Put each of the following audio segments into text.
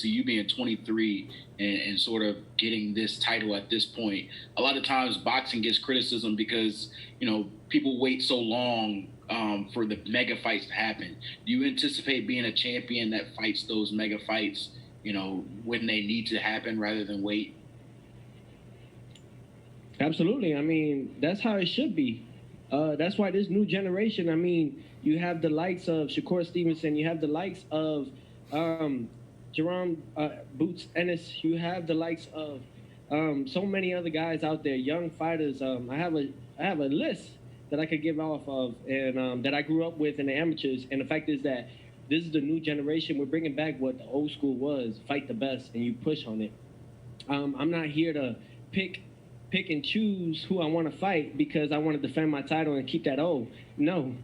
obviously you being 23 and sort of getting this title at this point, a lot of times boxing gets criticism because, people wait so long for the mega fights to happen. Do you anticipate being a champion that fights those mega fights, when they need to happen rather than wait? Absolutely. I mean, that's how it should be. That's why this new generation, I mean, you have the likes of Shakur Stevenson, you have the likes of Jerome Boots Ennis, you have the likes of so many other guys out there, young fighters. I have a list that I could give off of, and that I grew up with in the amateurs. And the fact is that this is the new generation. We're bringing back what the old school was: fight the best, and you push on it. I'm not here to pick and choose who I want to fight because I want to defend my title and keep that old. No,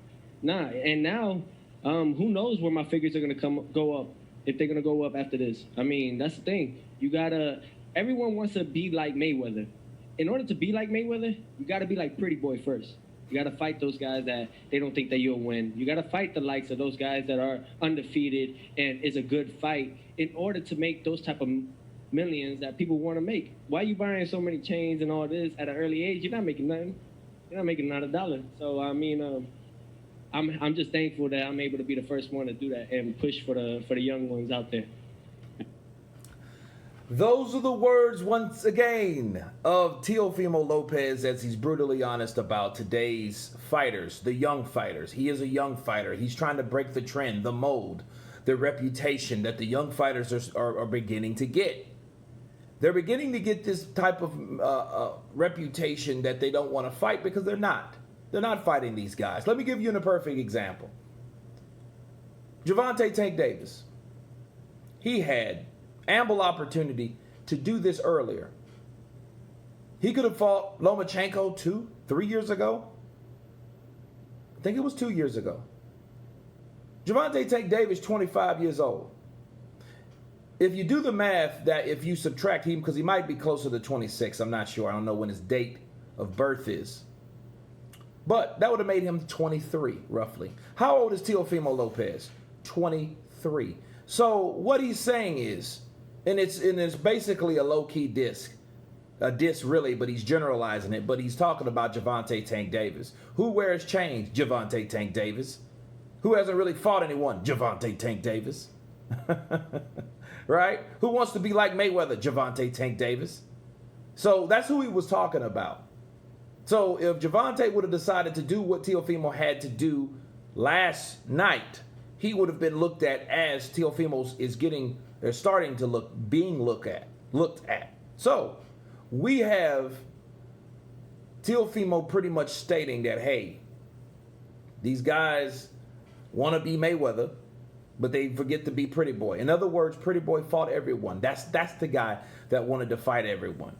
nah. And now, who knows where my figures are gonna go up, if they're gonna go up after this. I mean, that's the thing. Everyone wants to be like Mayweather. In order to be like Mayweather, you gotta be like Pretty Boy first. You gotta fight those guys that they don't think that you'll win. You gotta fight the likes of those guys that are undefeated and is a good fight in order to make those type of millions that people want to make. Why are you buying so many chains and all this at an early age? You're not making nothing. You're not making not a dollar. So I mean, I'm just thankful that I'm able to be the first one to do that and push for the young ones out there. Those are the words once again of Teofimo Lopez, as he's brutally honest about today's fighters, the young fighters. He is a young fighter. He's trying to break the trend, the mold, the reputation that the young fighters are beginning to get. They're beginning to get this type of reputation that they don't want to fight because they're not. They're not fighting these guys. Let me give you a perfect example. Gervonta Tank Davis. He had ample opportunity to do this earlier. He could have fought Lomachenko 2-3 years ago. I think it was 2 years ago. Gervonta Tank Davis, 25 years old. If you do the math, that if you subtract him, because he might be closer to 26, I'm not sure. I don't know when his date of birth is. But that would have made him 23, roughly. How old is Teofimo Lopez? 23. So what he's saying is, and it's basically a low-key diss. A diss, really, but he's generalizing it. But he's talking about Gervonta Tank Davis. Who wears chains? Gervonta Tank Davis. Who hasn't really fought anyone? Gervonta Tank Davis. Right? Who wants to be like Mayweather? Gervonta Tank Davis. So that's who he was talking about. So if Gervonta would have decided to do what Teofimo had to do last night, he would have been looked at as Teofimo's they're starting to being looked at. So we have Teofimo pretty much stating that, hey, these guys want to be Mayweather, but they forget to be Pretty Boy. In other words, Pretty Boy fought everyone. That's the guy that wanted to fight everyone.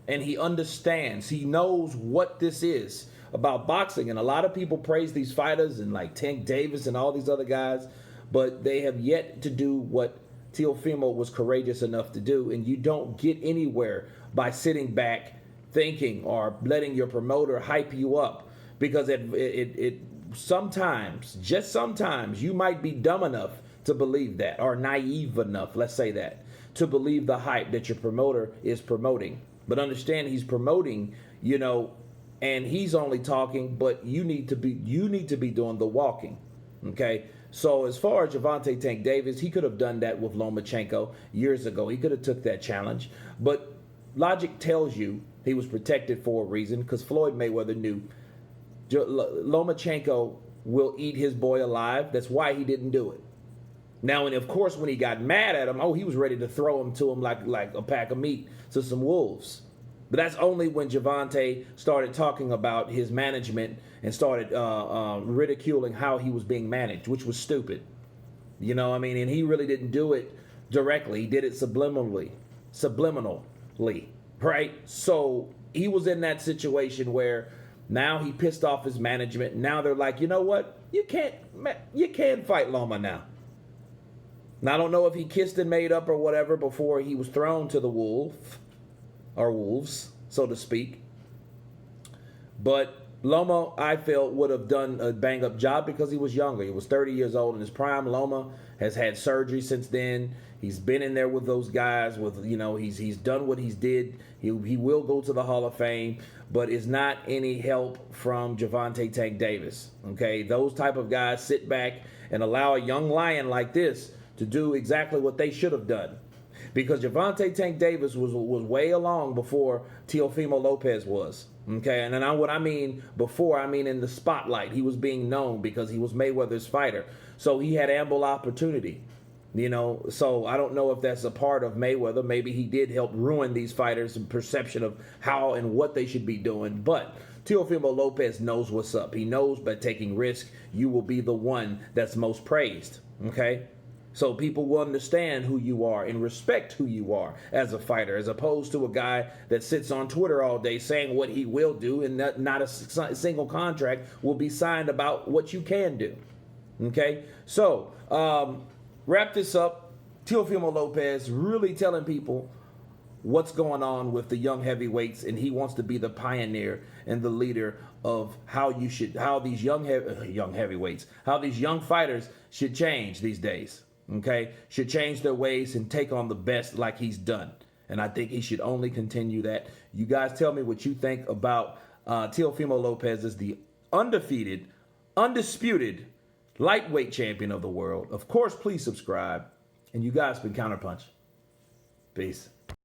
And he understands, he knows what this is about boxing. And a lot of people praise these fighters and like Tank Davis and all these other guys, but they have yet to do what Teofimo was courageous enough to do. And you don't get anywhere by sitting back thinking or letting your promoter hype you up, because it sometimes, just sometimes, you might be dumb enough to believe that, or naive enough, let's say that, to believe the hype that your promoter is promoting. But understand, he's promoting, and he's only talking, but you need to be doing the walking. Okay? So as far as Gervonta Tank Davis, he could have done that with Lomachenko years ago. He could have took that challenge. But logic tells you he was protected for a reason, because Floyd Mayweather knew Lomachenko will eat his boy alive. That's why he didn't do it. Now, and of course, when he got mad at him, he was ready to throw him to him like a pack of meat to some wolves. But that's only when Gervonta started talking about his management and started ridiculing how he was being managed, which was stupid. And he really didn't do it directly. He did it subliminally, right? So he was in that situation where now he pissed off his management. Now they're like, you know what? You can't fight Loma now. Now, I don't know if he kissed and made up or whatever before he was thrown to the wolves, so to speak. But Loma, I felt, would have done a bang-up job because he was younger. He was 30 years old in his prime. Loma has had surgery since then. He's been in there with those guys. With he's done what he's did. He will go to the Hall of Fame, but is not any help from Gervonta Tank Davis. Okay, those type of guys sit back and allow a young lion like this to do exactly what they should have done. Because Gervonta Tank Davis was way along before Teofimo Lopez was. Okay, and then what I mean before, I mean in the spotlight. He was being known because he was Mayweather's fighter. So he had ample opportunity. So I don't know if that's a part of Mayweather. Maybe he did help ruin these fighters' perception of how and what they should be doing. But Teofimo Lopez knows what's up. He knows by taking risk, you will be the one that's most praised. Okay? So people will understand who you are and respect who you are as a fighter, as opposed to a guy that sits on Twitter all day saying what he will do, and not a single contract will be signed about what you can do. Okay? So, wrap this up. Teofimo Lopez really telling people what's going on with the young heavyweights, and he wants to be the pioneer and the leader of how these young heavyweights, how these young fighters should change these days. Okay, should change their ways and take on the best like he's done. And I think he should only continue that. You guys tell me what you think about Teofimo Lopez as the undefeated, undisputed lightweight champion of the world. Of course, please subscribe. And you guys been Counterpunch. Peace.